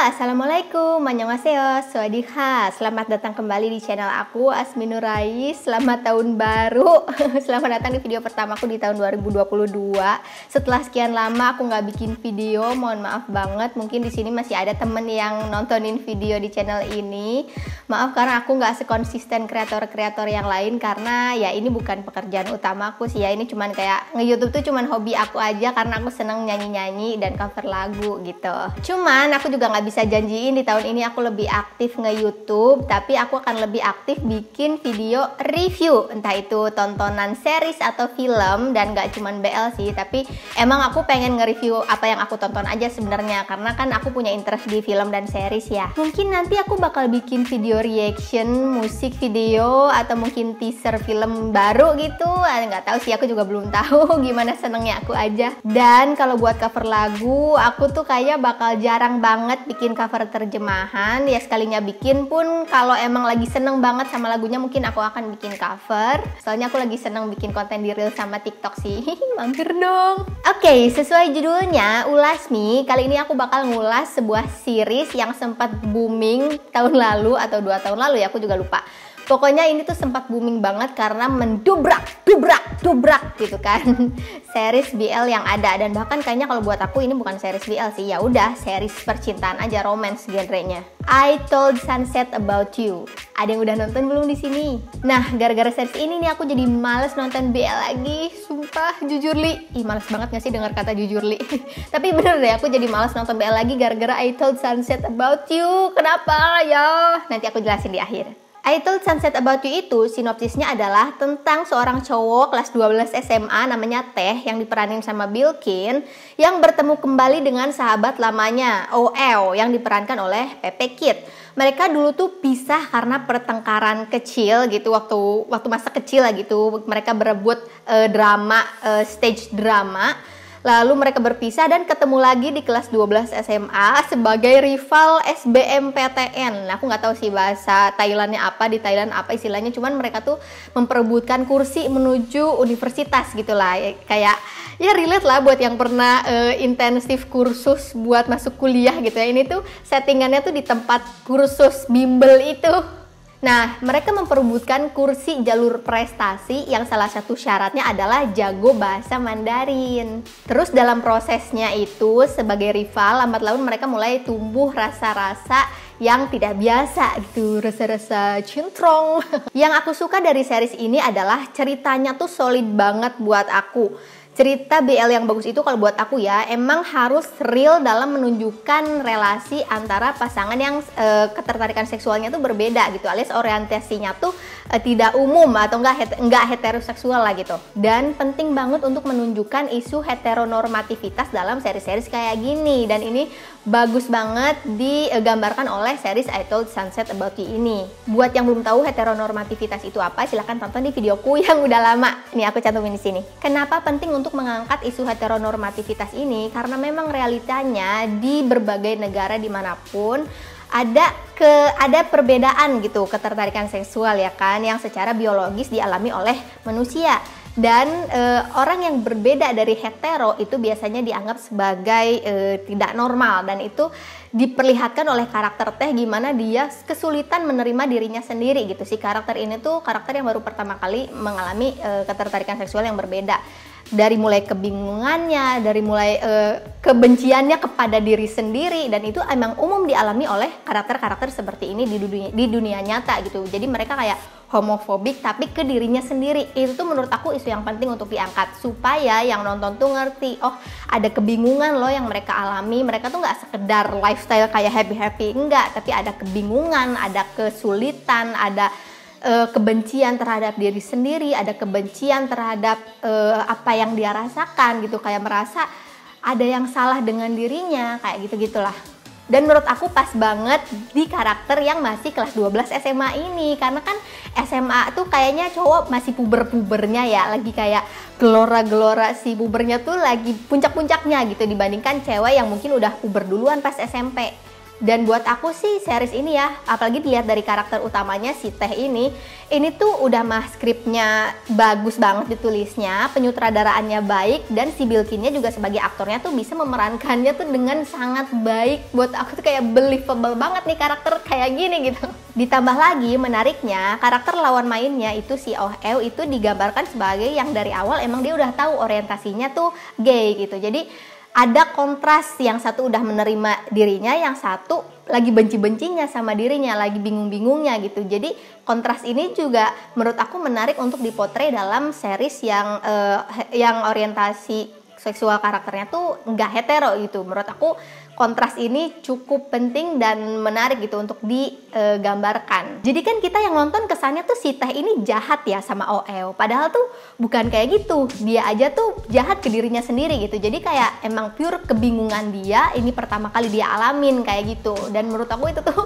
Assalamualaikum, annyeonghaseyo, sawadee-kha. Selamat datang kembali di channel aku, Asmi Nurais. Selamat tahun baru. Selamat datang di video pertamaku di tahun 2022. Setelah sekian lama aku nggak bikin video, mohon maaf banget. Mungkin di sini masih ada temen yang nontonin video di channel ini. Maaf karena aku nggak sekonsisten kreator-kreator yang lain, karena ya ini bukan pekerjaan utamaku sih ya. Ini cuman kayak nge-YouTube tuh cuman hobi aku aja, karena aku seneng nyanyi-nyanyi dan cover lagu gitu. Cuman aku juga nggak bisa janjiin di tahun ini aku lebih aktif nge-YouTube, tapi aku akan lebih aktif bikin video review, entah itu tontonan series atau film. Dan nggak cuman BL sih, tapi emang aku pengen nge-review apa yang aku tonton aja sebenarnya, karena kan aku punya interest di film dan series ya. Mungkin nanti aku bakal bikin video reaction, musik video, atau mungkin teaser film baru gitu. Nggak tahu sih, aku juga belum tahu gimana senengnya aku aja. Dan kalau buat cover lagu, aku tuh kayak bakal jarang banget bikin cover terjemahan. Ya sekalinya bikin pun kalau emang lagi seneng banget sama lagunya, mungkin aku akan bikin cover. Soalnya aku lagi seneng bikin konten di Reels sama TikTok sih. Mampir dong. Oke, sesuai judulnya Ulasmi, kali ini aku bakal ngulas sebuah series yang sempat booming tahun lalu atau 2 tahun lalu ya, aku juga lupa. Pokoknya ini tuh sempat booming banget karena mendobrak gitu kan series BL yang ada. Dan bahkan kayaknya kalau buat aku ini bukan series BL sih, ya udah series percintaan aja, romance genrenya. I Told Sunset About You. Ada yang udah nonton belum di sini? Nah, gara-gara series ini nih aku jadi males nonton BL lagi. Sumpah, jujur li. Ih, males banget gak sih dengar kata jujur li? Tapi bener deh, aku jadi males nonton BL lagi gara-gara I Told Sunset About You. Kenapa ya? Nanti aku jelasin di akhir. I Told Sunset About You itu sinopsisnya adalah tentang seorang cowok kelas 12 SMA namanya Teh yang diperanin sama Bilkin, yang bertemu kembali dengan sahabat lamanya OL yang diperankan oleh Pepe Kid. Mereka dulu tuh pisah karena pertengkaran kecil gitu, waktu masa kecil lah gitu. Mereka berebut stage drama. Lalu mereka berpisah dan ketemu lagi di kelas 12 SMA sebagai rival SBMPTN. Nah, aku nggak tahu sih bahasa Thailandnya apa, di Thailand apa istilahnya. Cuman mereka tuh memperebutkan kursi menuju universitas gitulah. Kayak ya relate lah buat yang pernah intensif kursus buat masuk kuliah gitu ya. Ini tuh settingannya tuh di tempat kursus bimbel itu. Nah, mereka memperebutkan kursi jalur prestasi yang salah satu syaratnya adalah jago bahasa Mandarin. Terus dalam prosesnya itu sebagai rival, lambat laun mereka mulai tumbuh rasa-rasa yang tidak biasa gitu, rasa-rasa cintrong. Yang aku suka dari series ini adalah ceritanya tuh solid banget buat aku. Cerita BL yang bagus itu kalau buat aku ya, emang harus real dalam menunjukkan relasi antara pasangan yang ketertarikan seksualnya tuh berbeda gitu, alias orientasinya tuh tidak umum atau enggak heteroseksual lah gitu. Dan penting banget untuk menunjukkan isu heteronormativitas dalam seri-seri kayak gini. Dan ini bagus banget digambarkan oleh series I Told Sunset About You ini. Buat yang belum tahu heteronormativitas itu apa, silahkan tonton di videoku yang udah lama. Ini aku cantumin di sini. Kenapa penting untuk mengangkat isu heteronormativitas ini? Karena memang realitanya di berbagai negara dimanapun ada perbedaan gitu ketertarikan seksual ya kan, yang secara biologis dialami oleh manusia. Dan orang yang berbeda dari hetero itu biasanya dianggap sebagai tidak normal, dan itu diperlihatkan oleh karakter Teh gimana dia kesulitan menerima dirinya sendiri gitu. Si karakter ini tuh karakter yang baru pertama kali mengalami ketertarikan seksual yang berbeda. Dari mulai kebingungannya, dari mulai kebenciannya kepada diri sendiri, dan itu emang umum dialami oleh karakter-karakter seperti ini di dunia nyata gitu. Jadi mereka kayak homofobik tapi ke dirinya sendiri. Itu tuh menurut aku isu yang penting untuk diangkat, supaya yang nonton tuh ngerti, oh ada kebingungan loh yang mereka alami. Mereka tuh nggak sekedar lifestyle kayak happy-happy, enggak, tapi ada kebingungan, ada kesulitan, ada kebencian terhadap diri sendiri, ada kebencian terhadap apa yang dia rasakan gitu, kayak merasa ada yang salah dengan dirinya, kayak gitu-gitulah. Dan menurut aku pas banget di karakter yang masih kelas 12 SMA ini, karena kan SMA tuh kayaknya cowok masih puber-pubernya ya, lagi kayak gelora-gelora si pubernya tuh lagi puncak-puncaknya gitu, dibandingkan cewek yang mungkin udah puber duluan pas SMP. Dan buat aku sih series ini ya, apalagi dilihat dari karakter utamanya si Teh ini tuh udah mah skripnya bagus banget ditulisnya, penyutradaraannya baik, dan si Bilkinnya juga sebagai aktornya tuh bisa memerankannya tuh dengan sangat baik. Buat aku tuh kayak believable banget nih karakter kayak gini gitu. Ditambah lagi menariknya, karakter lawan mainnya itu si Oh Ew itu digambarkan sebagai yang dari awal emang dia udah tahu orientasinya tuh gay gitu. Jadi ada kontras, yang satu udah menerima dirinya, yang satu lagi benci-bencinya sama dirinya, lagi bingung-bingungnya gitu. Jadi kontras ini juga menurut aku menarik untuk dipotret dalam series yang orientasi seksual karakternya tuh nggak hetero gitu. Menurut aku kontras ini cukup penting dan menarik gitu untuk digambarkan. Jadi kan kita yang nonton kesannya tuh si Teh ini jahat ya sama Oh Ew, padahal tuh bukan kayak gitu. Dia aja tuh jahat ke dirinya sendiri gitu. Jadi kayak emang pure kebingungan dia, ini pertama kali dia alamin kayak gitu. Dan menurut aku itu tuh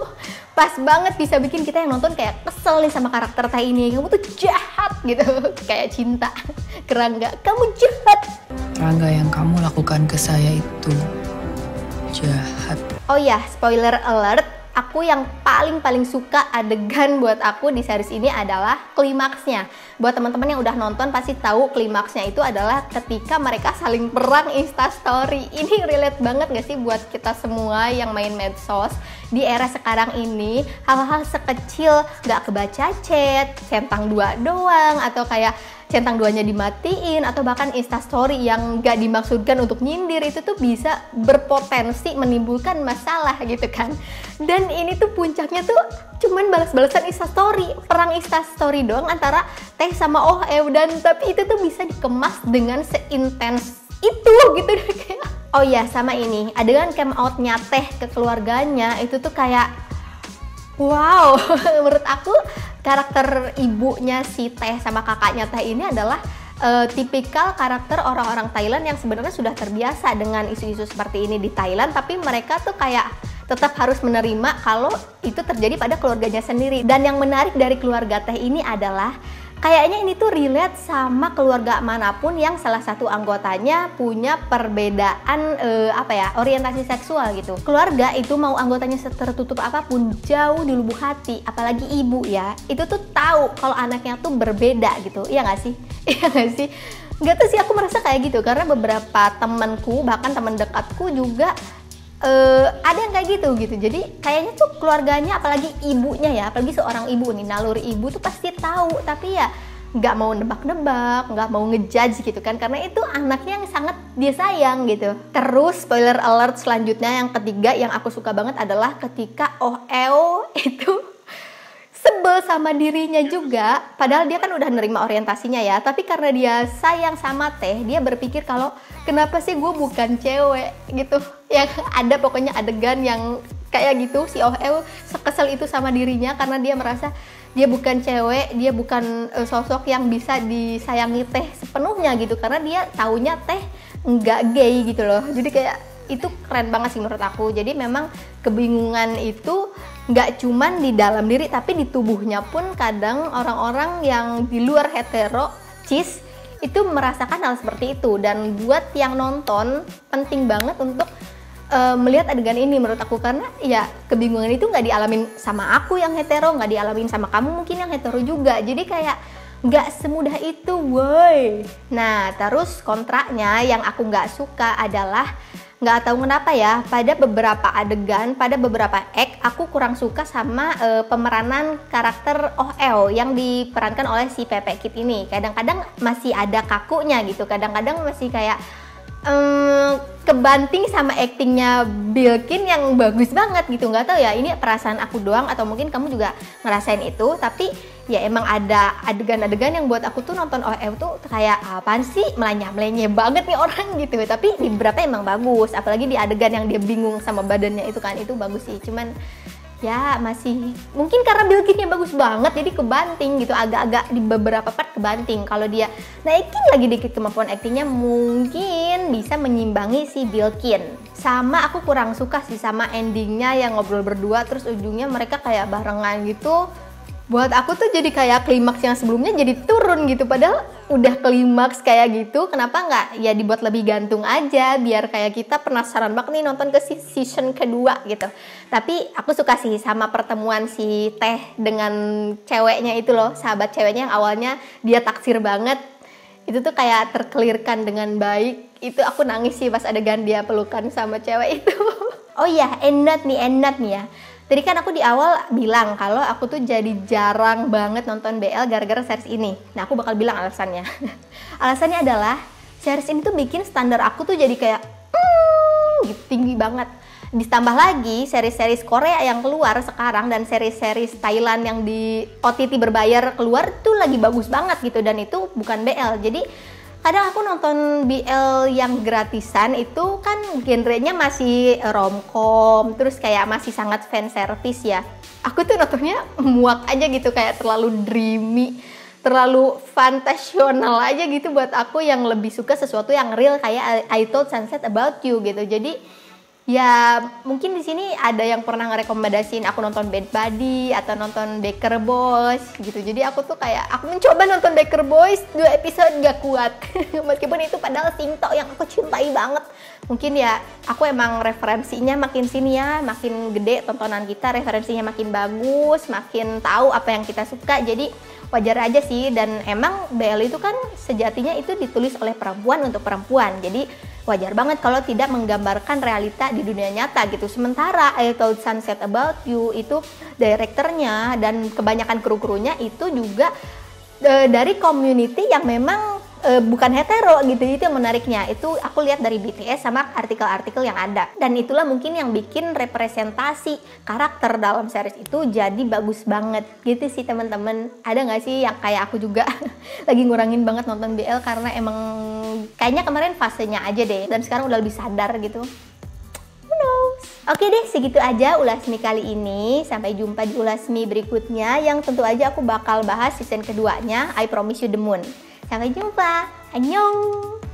pas banget, bisa bikin kita yang nonton kayak kesel nih sama karakter Teh ini. Kamu tuh jahat gitu, kayak Cinta. Kerangga, kamu jahat. Rangga, yang kamu lakukan ke saya itu jahat. Oh ya, spoiler alert, aku yang paling suka adegan buat aku di series ini adalah klimaksnya. Buat teman-teman yang udah nonton pasti tahu klimaksnya itu adalah ketika mereka saling perang Instastory. Ini relate banget gak sih buat kita semua yang main medsos di era sekarang ini? Hal-hal sekecil gak kebaca chat, centang dua doang, atau kayak centang duanya dimatiin, atau bahkan Instastory yang gak dimaksudkan untuk nyindir, itu tuh bisa berpotensi menimbulkan masalah gitu kan. Dan ini tuh puncaknya tuh cuman balas-balasan Instastory, perang Instastory doang antara Teh sama Oh Ew, dan tapi itu tuh bisa dikemas dengan seintens itu gitu kayak. Oh ya, sama ini adegan cam outnya Teh ke keluarganya itu tuh kayak wow. Menurut aku karakter ibunya si Teh sama kakaknya Teh ini adalah tipikal karakter orang-orang Thailand yang sebenarnya sudah terbiasa dengan isu-isu seperti ini di Thailand, tapi mereka tuh kayak tetap harus menerima kalau itu terjadi pada keluarganya sendiri. Dan yang menarik dari keluarga Teh ini adalah kayaknya ini tuh relate sama keluarga manapun yang salah satu anggotanya punya perbedaan orientasi seksual gitu. Keluarga itu mau anggotanya tertutup apapun, jauh di lubuk hati, apalagi ibu ya, itu tuh tahu kalau anaknya tuh berbeda gitu. Iya nggak sih? Iya nggak sih? Nggak tuh sih, aku merasa kayak gitu karena beberapa temanku, bahkan teman dekatku juga ada yang kayak gitu. Jadi kayaknya tuh keluarganya, apalagi ibunya ya, apalagi seorang ibu nih, naluri ibu tuh pasti tahu, tapi ya nggak mau nebak-nebak, nggak mau ngejudge gitu kan, karena itu anaknya yang sangat dia sayang gitu. Terus spoiler alert selanjutnya, yang ketiga yang aku suka banget adalah ketika Oh Ew itu sebel sama dirinya juga, padahal dia kan udah nerima orientasinya ya, tapi karena dia sayang sama Teh, dia berpikir kalau kenapa sih gue bukan cewek gitu. Yang ada pokoknya adegan yang kayak gitu, si Oh Ew sekesel itu sama dirinya karena dia merasa dia bukan cewek, dia bukan sosok yang bisa disayangi Teh sepenuhnya gitu, karena dia taunya Teh nggak gay gitu loh. Jadi kayak itu keren banget sih menurut aku. Jadi memang kebingungan itu nggak cuman di dalam diri, tapi di tubuhnya pun kadang orang-orang yang di luar hetero cis itu merasakan hal seperti itu. Dan buat yang nonton penting banget untuk melihat adegan ini menurut aku, karena ya kebingungan itu nggak dialamin sama aku yang hetero, nggak dialamin sama kamu mungkin yang hetero juga. Jadi kayak nggak semudah itu, woi. Nah terus kontraknya yang aku nggak suka adalah, nggak tahu kenapa ya, pada beberapa adegan, pada beberapa act aku kurang suka sama pemeranan karakter Oh Ew yang diperankan oleh si Pepe Kid ini. Kadang-kadang masih ada kakunya gitu, kadang-kadang masih kayak kebanting sama aktingnya Bilkin yang bagus banget gitu. Nggak tahu ya, ini perasaan aku doang atau mungkin kamu juga ngerasain itu, tapi ya emang ada adegan-adegan yang buat aku tuh nonton Oh Ew tuh kayak apaan sih, melenyap-melenyap banget nih orang gitu. Tapi di beberapa emang bagus, apalagi di adegan yang dia bingung sama badannya itu kan, itu bagus sih. Cuman ya masih mungkin karena Bilkinnya bagus banget jadi kebanting gitu, agak-agak di beberapa part kebanting. Kalau dia naikin lagi dikit kemampuan aktingnya mungkin bisa menyimbangi si Bilkin. Sama aku kurang suka sih sama endingnya yang ngobrol berdua terus ujungnya mereka kayak barengan gitu. Buat aku tuh jadi kayak klimaks yang sebelumnya jadi turun gitu, padahal udah klimaks kayak gitu, kenapa nggak ya dibuat lebih gantung aja biar kayak kita penasaran banget nih nonton ke season kedua gitu. Tapi aku suka sih sama pertemuan si Teh dengan ceweknya itu loh, sahabat ceweknya yang awalnya dia taksir banget, itu tuh kayak terkelirkan dengan baik. Itu aku nangis sih pas adegan dia pelukan sama cewek itu. Oh iya, end note nih ya. Tadi kan aku di awal bilang kalau aku tuh jadi jarang banget nonton BL gara-gara series ini. Nah, aku bakal bilang alasannya. Alasannya adalah series ini tuh bikin standar aku tuh jadi kayak gitu, tinggi banget. Ditambah lagi series-series Korea yang keluar sekarang dan series-series Thailand yang di OTT berbayar keluar tuh lagi bagus banget gitu, dan itu bukan BL. Jadi kadang aku nonton BL yang gratisan itu kan genrenya masih romcom, terus kayak masih sangat fan service ya. Aku tuh nontonnya muak aja gitu, kayak terlalu dreamy, terlalu fantasional aja gitu buat aku, yang lebih suka sesuatu yang real kayak I Told Sunset About You gitu. Jadi ya mungkin di sini ada yang pernah ngerekomendasiin aku nonton Bad Buddy atau nonton Baker Boys gitu. Jadi aku tuh kayak aku mencoba nonton Baker Boys 2 episode gak kuat. Meskipun itu padahal Shinto yang aku cintai banget. Mungkin ya aku emang referensinya makin sini ya, makin gede tontonan kita, referensinya makin bagus, makin tahu apa yang kita suka. Jadi wajar aja sih, dan emang BL itu kan sejatinya itu ditulis oleh perempuan untuk perempuan. Jadi wajar banget kalau tidak menggambarkan realita di dunia nyata gitu. Sementara I Told Sunset About You itu direkturnya dan kebanyakan kru-krunya itu juga dari community yang memang bukan hetero gitu. Itu yang menariknya. Itu aku lihat dari BTS sama artikel-artikel yang ada. Dan itulah mungkin yang bikin representasi karakter dalam series itu jadi bagus banget gitu sih teman-teman. Ada nggak sih yang kayak aku juga lagi ngurangin banget nonton BL karena emang kayaknya kemarin fasenya aja deh, dan sekarang udah lebih sadar gitu. Who knows? Oke deh, segitu aja ulasmi kali ini. Sampai jumpa di ulasmi berikutnya yang tentu aja aku bakal bahas season keduanya, I Promise You the Moon. Sampai jumpa. Annyeong.